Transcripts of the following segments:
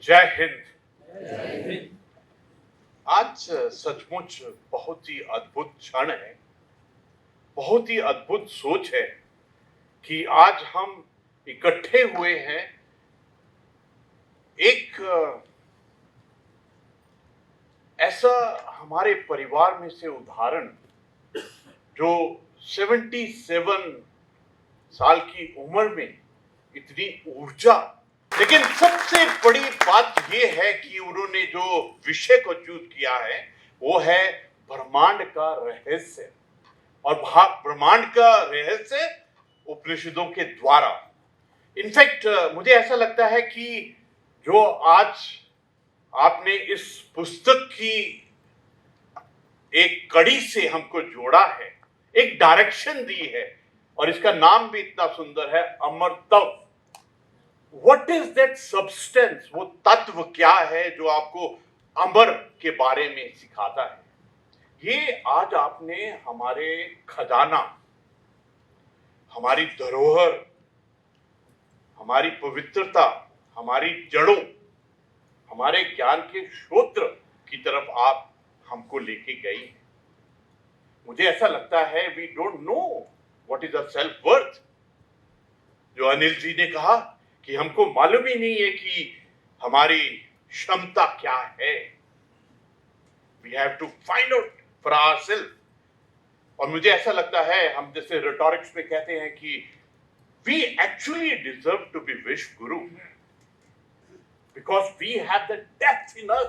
जय हिंद। आज सचमुच बहुत ही अद्भुत क्षण है, बहुत ही अद्भुत सोच है कि आज हम इकट्ठे हुए हैं एक ऐसा हमारे परिवार में से उदाहरण जो 77 साल की उम्र में इतनी ऊर्जा। लेकिन सबसे बड़ी बात यह है कि उन्होंने जो विषय को चूज किया है वो है ब्रह्मांड का रहस्य, और ब्रह्मांड का रहस्य उपनिषदों के द्वारा। इनफैक्ट मुझे ऐसा लगता है कि जो आज आपने इस पुस्तक की एक कड़ी से हमको जोड़ा है, एक डायरेक्शन दी है, और इसका नाम भी इतना सुंदर है, अमरत्व। What is that substance? वो तत्व क्या है जो आपको अमर के बारे में सिखाता है? ये आज आपने हमारे खजाना, हमारी धरोहर, हमारी पवित्रता, हमारी जड़ों, हमारे ज्ञान के स्रोत्र की तरफ आप हमको लेके गई हैं। मुझे ऐसा लगता है we don't know what is a self worth. जो अनिल जी ने कहा कि हमको मालूम ही नहीं है कि हमारी क्षमता क्या है। We have to find out for ourselves. और मुझे ऐसा लगता है, हम जैसे रिटोरिक्स में कहते हैं कि we actually deserve to be विश्व गुरु because we have the depth in us.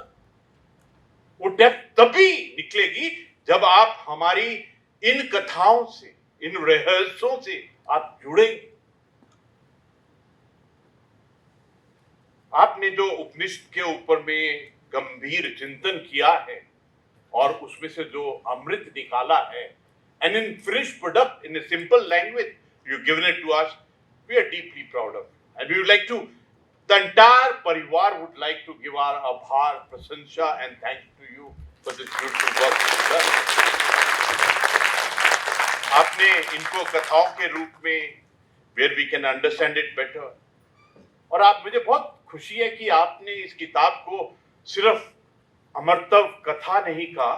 वो डेप्थ तभी निकलेगी जब आप हमारी इन कथाओं से, इन रहस्यों से आप जुड़ेंगे। आपने जो उपनिषद के ऊपर में गंभीर चिंतन किया है और उसमें से जो अमृत निकाला है, and in finished product in a simple language you've given it to us, we are deeply proud of it. And we would like to, the entire parivar would like to give our abhar, prasansa and thanks to you for this beautiful work you've done. आपने इनको कथाओं के रूप में where we can understand it better, और आप, मुझे बहुत खुशी है कि आपने इस किताब को सिर्फ अमरत्व कथा नहीं कहा,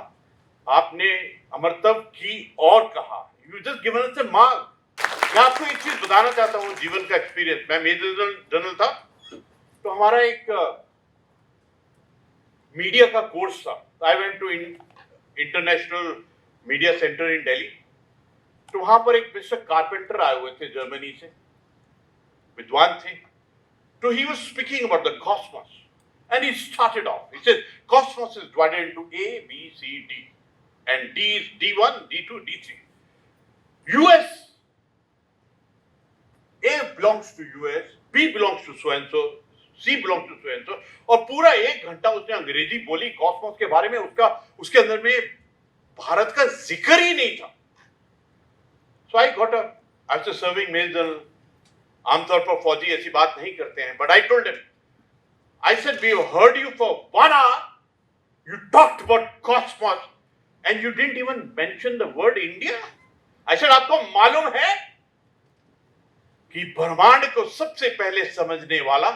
आपने अमरत्व की और कहा। You just given us a mark. मैं आपको एक चीज बताना चाहता हूँ, जीवन का एक्सपीरियंस। मैं मेजर जनरल था, तो हमारा एक मीडिया का कोर्स था। I went to international media centre in Delhi. तो वहां पर एक मिस्टर कारपेंटर आए हुए थे, जर्मनी से, विद्वान थे। So he was speaking about the cosmos, and he started off. He said, cosmos is divided into A, B, C, D, and D is D1, D2, D3. US, A belongs to US, B belongs to so and so, C belongs to so and so, और पूरा 1 घंटा उसने अंग्रेजी बोली Cosmos के बारे में। उसके अंदर में भारत का जिक्र ही नहीं था। So I got up, I was serving meal. आमतौर पर फौजी ऐसी बात नहीं करते हैं, but I told him, I said we have heard you for 1 hour, you talked about cosmos and you didn't even mention the word India. I said आपको मालूम है कि ब्रह्मांड को सबसे पहले समझने वाला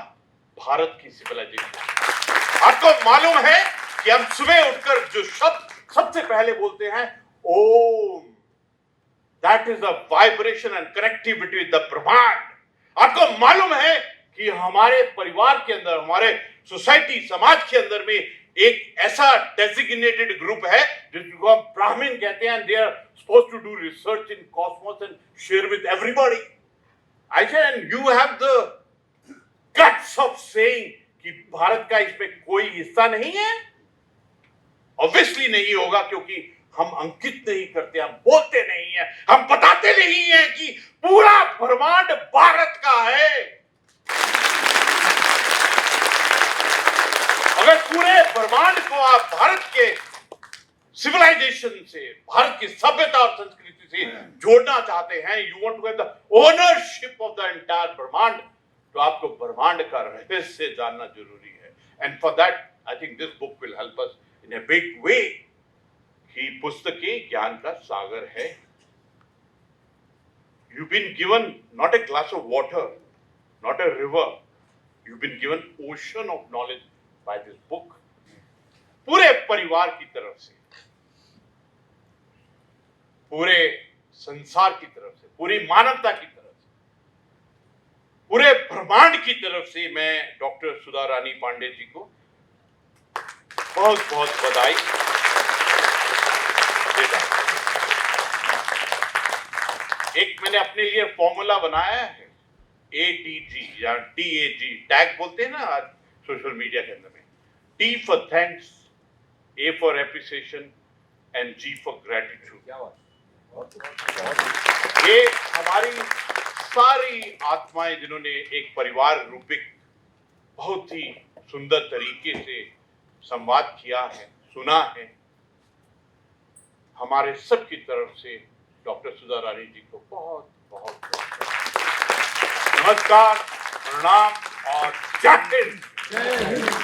भारत की सिविलाइजेशन। आपको मालूम है कि हम सुबह उठकर जो शब्द सबसे पहले बोलते हैं, Om, that is a vibration and connectivity with the ब्रह्मांड। आपको मालूम है कि हमारे परिवार के अंदर, हमारे सोसाइटी, समाज के अंदर में एक ऐसा डेजिग्नेटेड ग्रुप है जिसको हम ब्राह्मण कहते हैं, they are supposed to do research in cosmos and share with everybody. I said, and you have the guts of saying कि भारत का इसमें कोई हिस्सा नहीं है। ऑब्वियसली नहीं होगा, क्योंकि हम अंकित नहीं करते, हम बोलते नहीं है, हम बताते नहीं है कि पूरा ब्रह्मांड भारत का है। अगर पूरे ब्रह्मांड को आप भारत के सिविलाइजेशन से, भारत की सभ्यता और संस्कृति से जोड़ना चाहते हैं, you want to have the ownership of the entire ब्रह्मांड, तो आपको ब्रह्मांड का रहस्य जानना जरूरी है। And for that I think this book will help us in a big way. कि पुस्तकें ज्ञान का सागर है। You've been given not a glass of water, not a river. You've been given ocean of knowledge by this book. पूरे परिवार की तरफ से, पूरे संसार की तरफ से, पूरी मानवता की तरफ से, पूरे ब्रह्मांड की तरफ से मैं डॉक्टर सुधा रानी पांडे जी को बहुत बहुत बधाई देता हूं। एक मैंने अपने लिए फॉर्मूला बनाया है, ATG या TAG, टैग बोलते हैं ना आज सोशल मीडिया के अंदर में। T for thanks, A for appreciation and G for gratitude। ये हमारी सारी आत्माएं जिन्होंने एक परिवार रूपिक बहुत ही सुंदर तरीके से संवाद किया है, सुना है, हमारे सब की तरफ से डॉक्टर सुधा रानी जी को बहुत बहुत नमस्कार, प्रणाम और जय हिंद।